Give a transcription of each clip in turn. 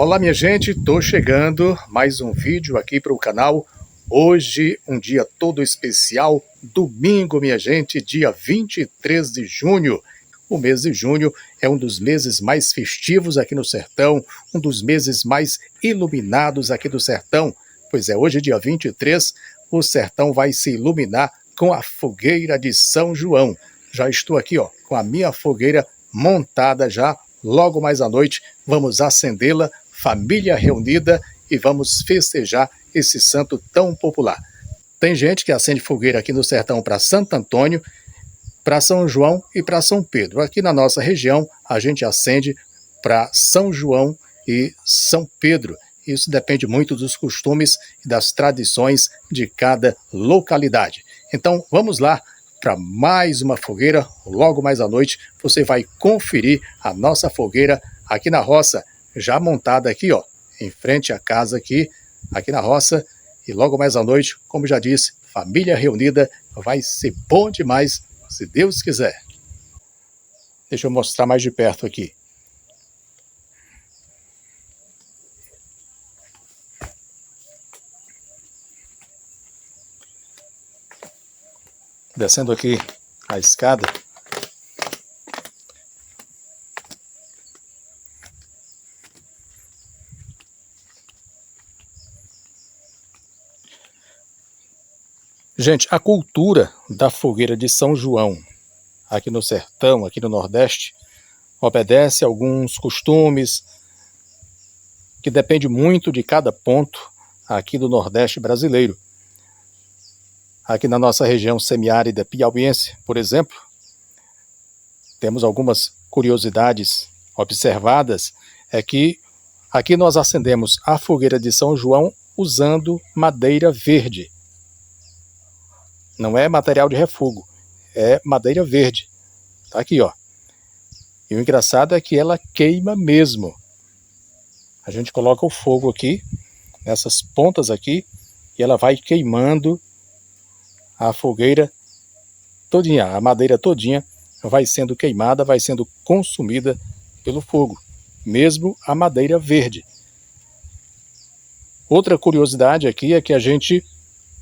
Olá minha gente, tô chegando, mais um vídeo aqui para o canal. Hoje um dia todo especial, domingo minha gente, dia 23 de junho. O mês de junho é um dos meses mais festivos aqui no sertão, um dos meses mais iluminados aqui do sertão. Pois é, hoje dia 23, o sertão vai se iluminar com a fogueira de São João. Já estou aqui ó, com a minha fogueira montada já, logo mais à noite vamos acendê-la, família reunida, e vamos festejar esse santo tão popular. Tem gente que acende fogueira aqui no sertão para Santo Antônio, para São João e para São Pedro. Aqui na nossa região a gente acende para São João e São Pedro. Isso depende muito dos costumes e das tradições de cada localidade. Então vamos lá para mais uma fogueira. Logo mais à noite você vai conferir a nossa fogueira aqui na roça, já montada aqui ó, em frente à casa aqui na roça. E logo mais à noite, como já disse, família reunida, vai ser bom demais, se Deus quiser. Deixa eu mostrar mais de perto aqui. Descendo aqui a escada. Gente, a cultura da fogueira de São João, aqui no sertão, aqui no Nordeste, obedece a alguns costumes que depende muito de cada ponto aqui do Nordeste brasileiro. Aqui na nossa região semiárida piauiense, por exemplo, temos algumas curiosidades observadas, é que aqui nós acendemos a fogueira de São João usando madeira verde. Não é material de refúgio, é madeira verde. Tá aqui, ó. E o engraçado é que ela queima mesmo. A gente coloca o fogo aqui, nessas pontas aqui, e ela vai queimando a fogueira todinha, a madeira todinha vai sendo queimada, vai sendo consumida pelo fogo, mesmo a madeira verde. Outra curiosidade aqui é que a gente,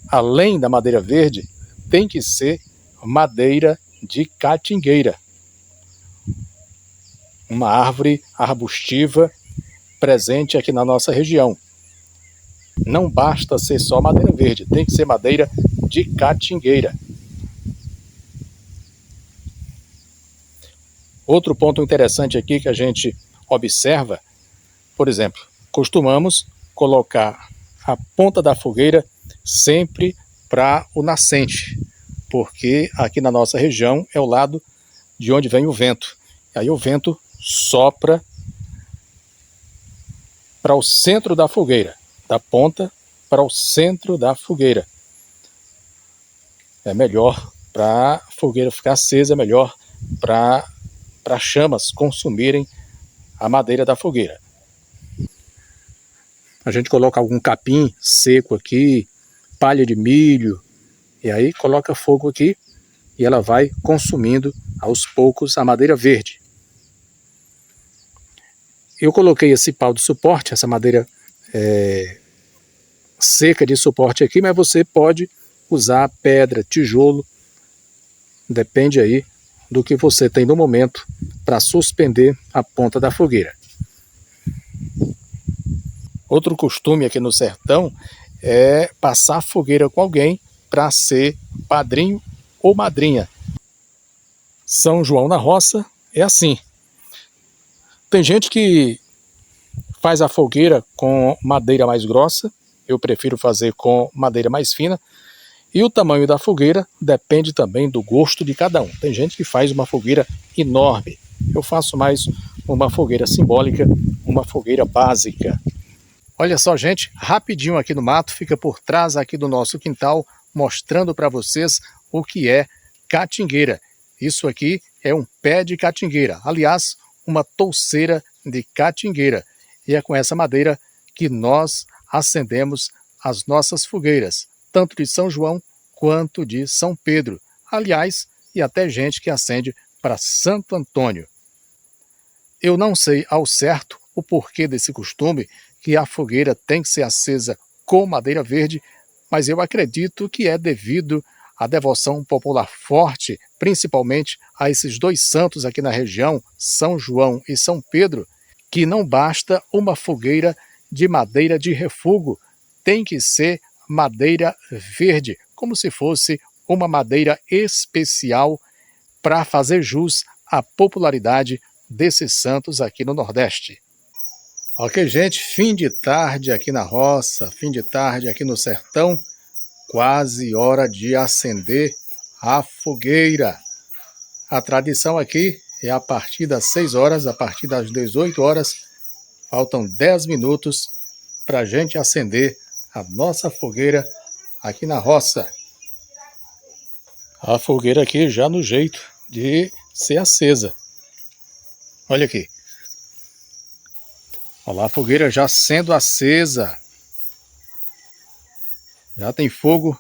além da madeira verde, tem que ser madeira de catingueira, uma árvore arbustiva presente aqui na nossa região. Não basta ser só madeira verde, tem que ser madeira de catingueira. Outro ponto interessante aqui que a gente observa, por exemplo, costumamos colocar a ponta da fogueira sempre para o nascente, porque aqui na nossa região é o lado de onde vem o vento. Aí o vento sopra para o centro da fogueira, da ponta para o centro da fogueira. É melhor para a fogueira ficar acesa, é melhor para chamas consumirem a madeira da fogueira. A gente coloca algum capim seco aqui, palha de milho, e aí coloca fogo aqui e ela vai consumindo aos poucos a madeira verde. Eu coloquei esse pau de suporte, essa madeira seca de suporte aqui, mas você pode usar pedra, tijolo, depende aí do que você tem no momento para suspender a ponta da fogueira. Outro costume aqui no sertão é passar fogueira com alguém para ser padrinho ou madrinha. São João na roça é assim. Tem gente que faz a fogueira com madeira mais grossa, eu prefiro fazer com madeira mais fina, e o tamanho da fogueira depende também do gosto de cada um. Tem gente que faz uma fogueira enorme, eu faço mais uma fogueira simbólica, uma fogueira básica. Olha só gente, rapidinho aqui no mato, fica por trás aqui do nosso quintal, mostrando para vocês o que é catingueira. Isso aqui é um pé de catingueira, aliás, uma touceira de catingueira. E é com essa madeira que nós acendemos as nossas fogueiras, tanto de São João quanto de São Pedro. Aliás, e até gente que acende para Santo Antônio. Eu não sei ao certo o porquê desse costume, que a fogueira tem que ser acesa com madeira verde, mas eu acredito que é devido à devoção popular forte, principalmente a esses dois santos aqui na região, São João e São Pedro, que não basta uma fogueira de madeira de refúgio, tem que ser madeira verde, como se fosse uma madeira especial para fazer jus à popularidade desses santos aqui no Nordeste. Ok, gente, fim de tarde aqui na roça, fim de tarde aqui no sertão, quase hora de acender a fogueira. A tradição aqui é a partir das 6 horas, a partir das 18 horas, faltam 10 minutos para a gente acender a nossa fogueira aqui na roça. A fogueira aqui já no jeito de ser acesa. Olha aqui. Olha lá a fogueira já sendo acesa. Já tem fogo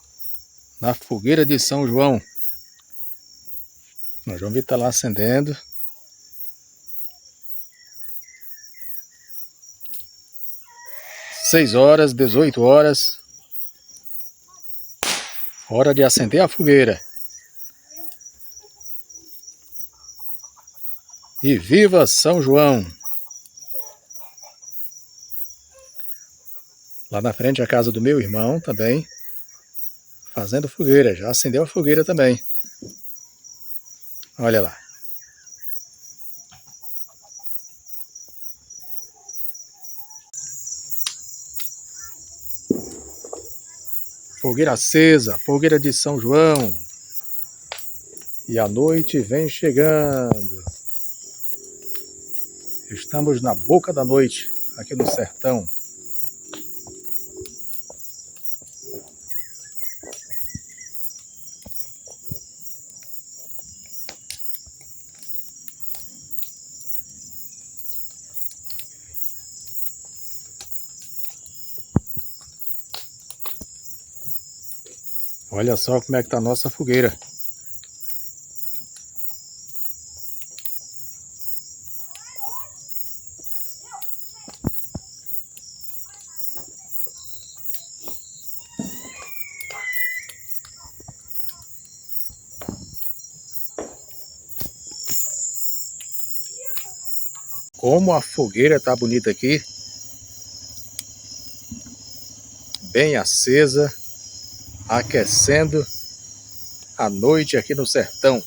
na fogueira de São João. O João Vitor está lá acendendo. Seis horas, 18 horas. Hora de acender a fogueira. E viva São João! Lá na frente a casa do meu irmão também, fazendo fogueira, já acendeu a fogueira também. Olha lá. Fogueira acesa, fogueira de São João. E a noite vem chegando. Estamos na boca da noite, aqui no sertão. Olha só como é que está a nossa fogueira. Como a fogueira está bonita aqui. Bem acesa. Aquecendo a noite aqui no sertão.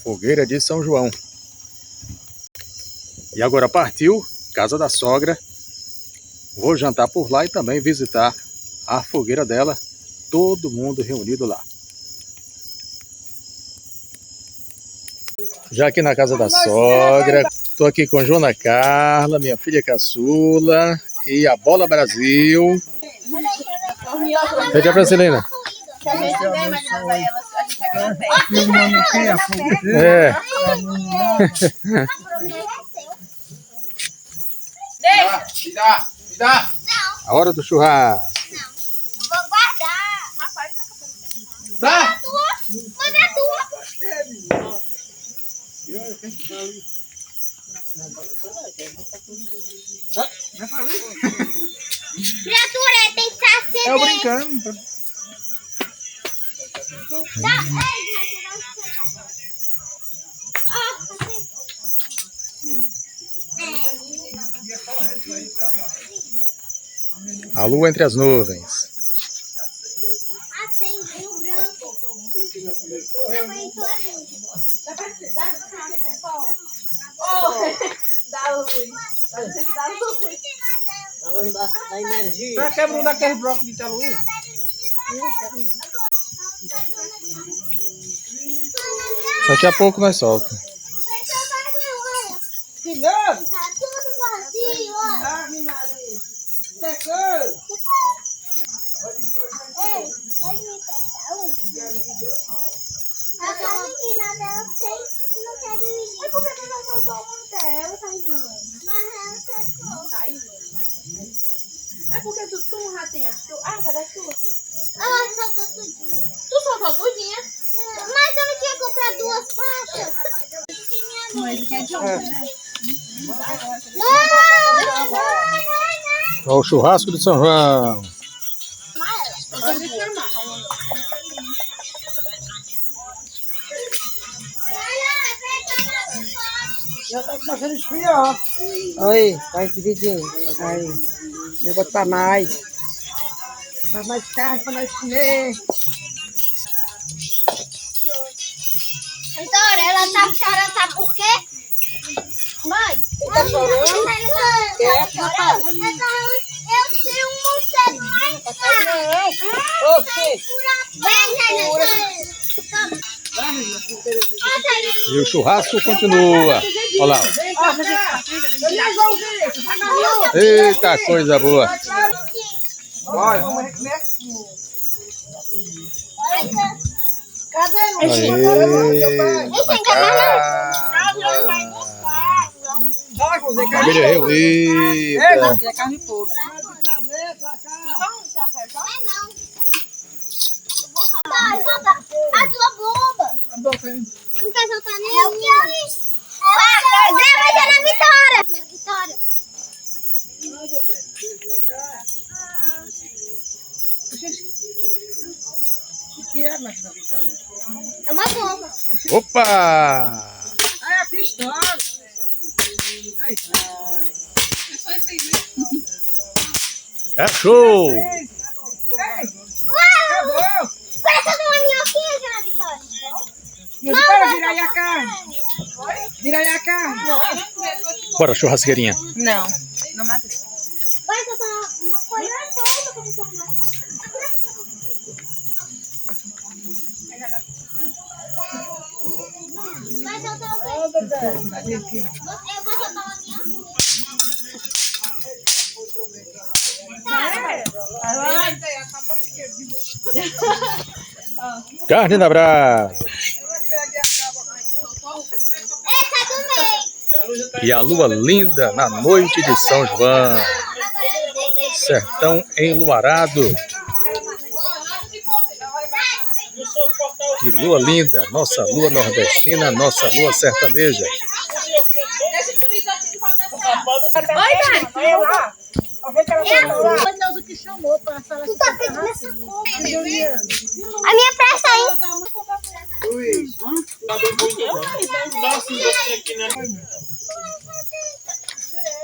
Fogueira de São João. E agora partiu, casa da sogra. Vou jantar por lá e também visitar a fogueira dela. Todo mundo reunido lá. Já aqui na casa da sogra. Estou aqui com Joana Carla, minha filha caçula. E a Bola Brasil. Pede a Brasilina. Se a gente der, mas não vai ela, a gente agradece. É. Deixa! Me dá! A hora do churrasco. Eu vou guardar. Rapaz, Dá! mas é tua. Criatura, tem que estar acender. É brincando. Dá, ei, vai tirar o A lua entre as nuvens. acende o branco. Aguentou a luz. Dá luz. A luz da energia. Tá quebrando aquele bloco de taluí? Daqui a pouco nós solta. Chegando! Tá tudo vazio, ó. Ave Maria! Secando! Ei, pode me emprestar um? Aquela menina dela tem que não quer dividir. Mas por que você não soltou uma dela, tá irmã? Mas ela secou. Tá aí. É porque tu já tem a sua. Ah, cadê a sua? Ela soltou tudinho. Tu soltou tudinha? Mas eu não tinha comprado duas faixas. Se minha Ó, o churrasco de São João. Já tá começando a esfriar. Oi, vai dividindo. Aí, eu vou botar mais. Dá mais carne pra nós comer. Então, ela tá chorando, sabe por quê? Mãe, Tá chorando? eu tenho um morcego lá em casa. Oxê. E o churrasco continua. Olha lá. Eita, coisa boa. Olha, vamos comer. Cadê Aê, família reunida. É carne de porco. A tua bomba. A boca, hein? Não quer soltar nem? Eu quero isso. Vai ser na Vitória. Vitória. O que é, mas não Vitória? É uma bomba. Opa! Ah, é a pistola. Ai, ai. É show! Ei, Uau! acabou. Parece uma minhoquinha aqui na Vitória. Vitória, vira aí a carne. Vira aí a carne. Bora, churrasqueirinha. Não, não mata. Vai soltar uma coisa solta como tomar. Vai soltar o quê? Ô, bebê. Eu vou soltar uma minhoquinha. Carne na brasa. Essa do meio. E a lua linda na noite de São João. Sertão enluarado. Que lua linda. Nossa lua nordestina, nossa lua sertaneja. Tu tá pedindo essa coisa. A minha presta aí.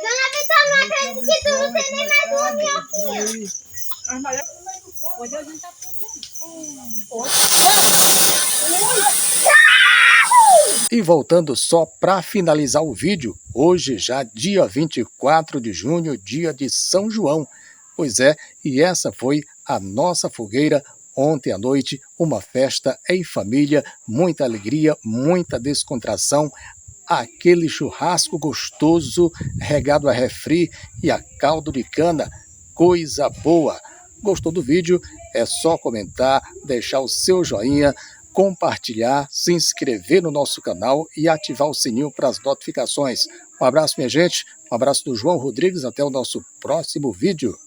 Dona Vitória, não acredito que tu não tem nem mais uma minhoquinha. E voltando só para finalizar o vídeo, hoje já dia 24 de junho, dia de São João. Pois é, e essa foi a nossa fogueira ontem à noite, uma festa em família, muita alegria, muita descontração, aquele churrasco gostoso, regado a refri e a caldo de cana, coisa boa. Gostou do vídeo? É só comentar, deixar o seu joinha, compartilhar, se inscrever no nosso canal e ativar o sininho para as notificações. Um abraço, minha gente, um abraço do João Rodrigues, até o nosso próximo vídeo.